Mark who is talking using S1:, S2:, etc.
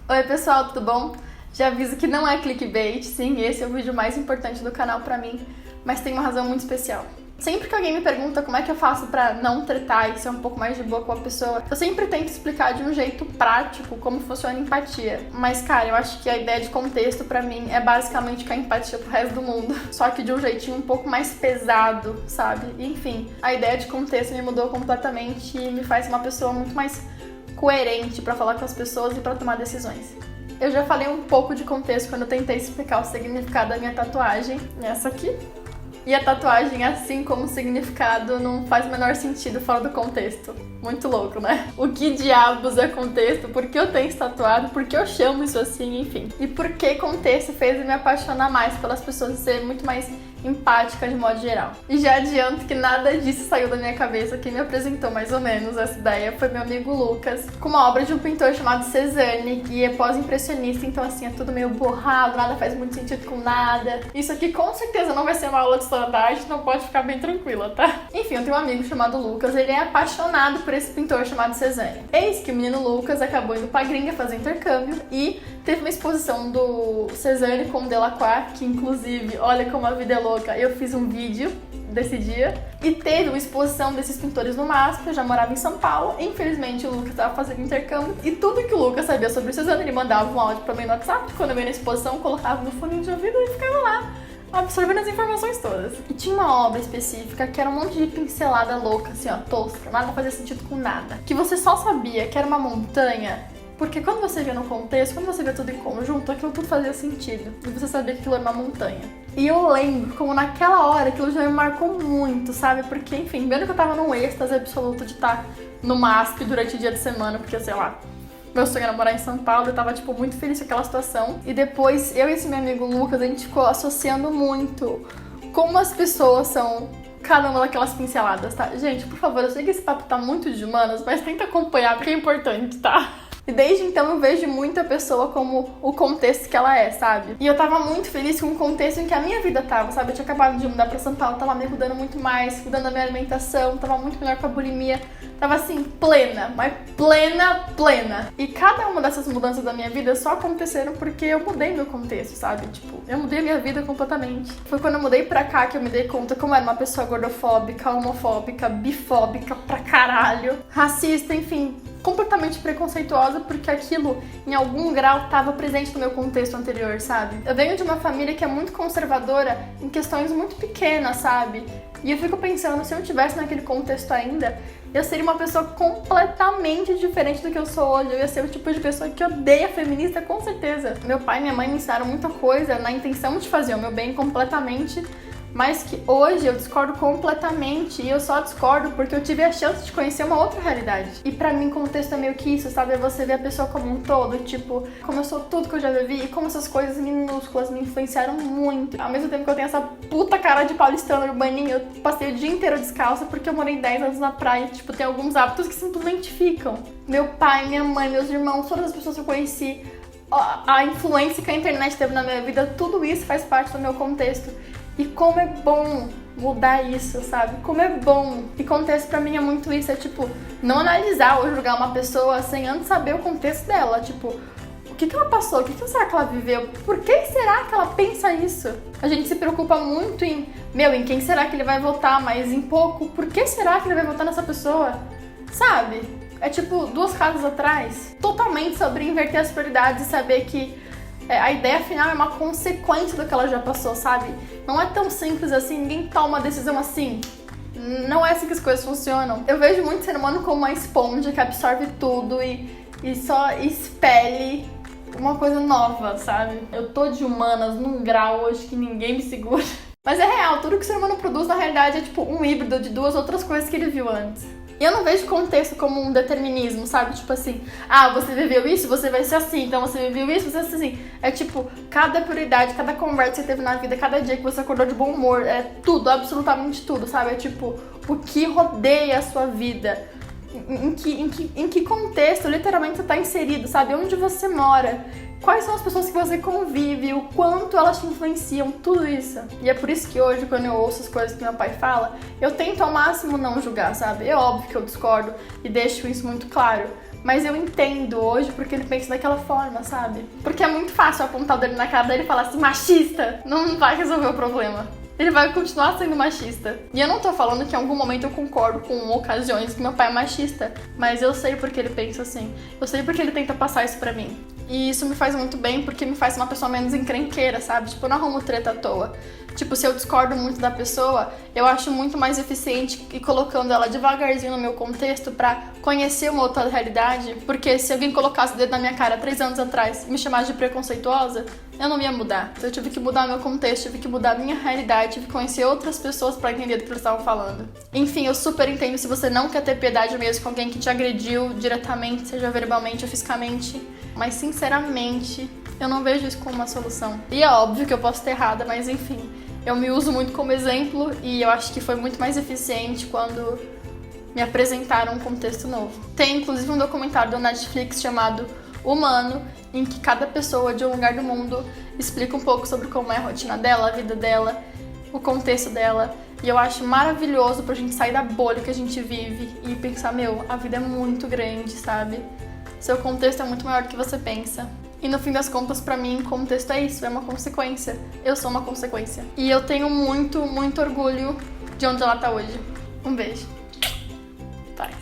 S1: Oi pessoal, tudo bom? Já aviso que não é clickbait, sim, esse é o vídeo mais importante do canal pra mim, mas tem uma razão muito especial. Sempre que alguém me pergunta como é que eu faço pra não tretar e ser um pouco mais de boa com a pessoa, eu sempre tento explicar de um jeito prático como funciona a empatia. Mas, cara, eu acho que a ideia de contexto pra mim é basicamente que a empatia pro resto do mundo, só que de um jeitinho um pouco mais pesado, sabe? Enfim, a ideia de contexto me mudou completamente e me faz uma pessoa muito mais coerente pra falar com as pessoas e pra tomar decisões. Eu já falei um pouco de contexto quando eu tentei explicar o significado da minha tatuagem, essa aqui. E a tatuagem, assim como o significado, não faz o menor sentido fora do contexto. Muito louco, né? O que diabos é contexto? Por que eu tenho isso tatuado? Por que eu chamo isso assim? Enfim. E por que contexto fez eu me apaixonar mais pelas pessoas e ser muito mais empática de modo geral. E já adianto que nada disso saiu da minha cabeça. Quem me apresentou mais ou menos essa ideia foi meu amigo Lucas, com uma obra de um pintor chamado Cezanne, e é pós-impressionista, então assim, é tudo meio borrado, nada faz muito sentido com nada. Isso aqui com certeza não vai ser uma aula de história da arte, então pode ficar bem tranquila, tá? Enfim, eu tenho um amigo chamado Lucas, ele é apaixonado por esse pintor chamado Cezanne. Eis que o menino Lucas acabou indo pra gringa fazer intercâmbio e teve uma exposição do Cezanne com o Delacroix, que inclusive, olha como a vida é louca, eu fiz um vídeo desse dia, e teve uma exposição desses pintores no MASP. Eu já morava em São Paulo, infelizmente o Lucas estava fazendo intercâmbio, e tudo que o Lucas sabia sobre o Cezanne, ele mandava um áudio pra mim no WhatsApp, quando eu ia na exposição, eu colocava no fone de ouvido e ficava lá, absorvendo as informações todas. E tinha uma obra específica que era um monte de pincelada louca, assim ó, tosca, nada fazia sentido com nada, que você só sabia que era uma montanha porque quando você vê no contexto, quando você vê tudo em conjunto, aquilo tudo fazia sentido. E você sabia que aquilo era uma montanha. E eu lembro como naquela hora aquilo já me marcou muito, sabe? Porque, enfim, vendo que eu tava num êxtase absoluto de estar no MASP durante o dia de semana, porque, sei lá, meu sonho era morar em São Paulo, eu tava, tipo, muito feliz com aquela situação. E depois, eu e esse meu amigo Lucas, a gente ficou associando muito como as pessoas são cada uma daquelas pinceladas, tá? Gente, por favor, eu sei que esse papo tá muito de humanas, mas tenta acompanhar, porque é importante, tá? E desde então eu vejo muita pessoa como o contexto que ela é, sabe? E eu tava muito feliz com o contexto em que a minha vida tava, sabe? Eu tinha acabado de mudar pra São Paulo, tava me cuidando muito mais, cuidando da minha alimentação, tava muito melhor com a bulimia. Tava assim, plena, mas plena. E cada uma dessas mudanças da minha vida só aconteceram porque eu mudei meu contexto, sabe? Tipo, eu mudei a minha vida completamente. Foi quando eu mudei pra cá que eu me dei conta como era uma pessoa gordofóbica, homofóbica, bifóbica pra caralho, racista, enfim, completamente preconceituosa, porque aquilo, em algum grau, estava presente no meu contexto anterior, sabe? Eu venho de uma família que é muito conservadora em questões muito pequenas, sabe? E eu fico pensando, se eu estivesse naquele contexto ainda, eu seria uma pessoa completamente diferente do que eu sou hoje. Eu ia ser o tipo de pessoa que odeia feminista, com certeza. Meu pai e minha mãe me ensinaram muita coisa na intenção de fazer o meu bem completamente, mas que hoje eu discordo completamente, e eu só discordo porque eu tive a chance de conhecer uma outra realidade. E pra mim, contexto é meio que isso, sabe? É você ver a pessoa como um todo, tipo, como eu sou tudo que eu já vivi e como essas coisas minúsculas me influenciaram muito. Ao mesmo tempo que eu tenho essa puta cara de paulistano urbaninho, eu passei o dia inteiro descalça porque eu morei 10 anos na praia e, tipo, tem alguns hábitos que simplesmente ficam. Meu pai, minha mãe, meus irmãos, todas as pessoas que eu conheci, a influência que a internet teve na minha vida, tudo isso faz parte do meu contexto. E como é bom mudar isso, sabe? Como é bom. E contexto pra mim é muito isso, é tipo, não analisar ou julgar uma pessoa sem antes saber o contexto dela. Tipo, o que ela passou? O que será que ela viveu? Por que será que ela pensa isso? A gente se preocupa muito em quem será que ele vai votar, mas em pouco, por que será que ele vai votar nessa pessoa? Sabe? É tipo, 2 casas atrás, totalmente sobre inverter as prioridades e saber que a ideia final é uma consequência do que ela já passou, sabe? Não é tão simples assim, ninguém toma uma decisão assim. Não é assim que as coisas funcionam. Eu vejo muito ser humano como uma esponja que absorve tudo e só expele uma coisa nova, sabe? Eu tô de humanas num grau hoje que ninguém me segura. Mas é real, tudo que o ser humano produz na realidade é tipo um híbrido de 2 outras coisas que ele viu antes. E eu não vejo contexto como um determinismo, sabe? Tipo assim, você viveu isso, você vai ser assim. Então você viveu isso, você vai ser assim. É tipo, cada prioridade, cada conversa que você teve na vida, cada dia que você acordou de bom humor, é tudo, absolutamente tudo, sabe? É tipo, o que rodeia a sua vida. Em que contexto literalmente você tá inserido, sabe? Onde você mora. Quais são as pessoas que você convive, o quanto elas te influenciam, tudo isso. E é por isso que hoje, quando eu ouço as coisas que meu pai fala, eu tento ao máximo não julgar, sabe? É óbvio que eu discordo e deixo isso muito claro. Mas eu entendo hoje porque ele pensa daquela forma, sabe? Porque é muito fácil apontar o dedo na cara dele e falar assim, machista! Não vai resolver o problema. Ele vai continuar sendo machista. E eu não tô falando que em algum momento eu concordo com ocasiões que meu pai é machista, mas eu sei porque ele pensa assim. Eu sei porque ele tenta passar isso pra mim. E isso me faz muito bem porque me faz uma pessoa menos encrenqueira, sabe? Tipo, eu não arrumo treta à toa. Tipo, se eu discordo muito da pessoa, eu acho muito mais eficiente ir colocando ela devagarzinho no meu contexto pra conhecer uma outra realidade. Porque se alguém colocasse o dedo na minha cara 3 anos atrás e me chamasse de preconceituosa, eu não ia mudar. Então eu tive que mudar meu contexto, tive que mudar a minha realidade, tive que conhecer outras pessoas pra entender do que eles estavam falando. Enfim, eu super entendo se você não quer ter piedade mesmo com alguém que te agrediu diretamente, seja verbalmente ou fisicamente. Mas sinceramente, eu não vejo isso como uma solução. E é óbvio que eu posso estar errada, mas enfim, eu me uso muito como exemplo e eu acho que foi muito mais eficiente quando me apresentaram um contexto novo. Tem inclusive um documentário da Netflix chamado Humano, em que cada pessoa de um lugar do mundo explica um pouco sobre como é a rotina dela, a vida dela, o contexto dela. E eu acho maravilhoso pra gente sair da bolha que a gente vive e pensar, meu, a vida é muito grande, sabe? Seu contexto é muito maior do que você pensa. E no fim das contas, pra mim, contexto é isso, é uma consequência. Eu sou uma consequência. E eu tenho muito, muito orgulho de onde ela tá hoje. Um beijo.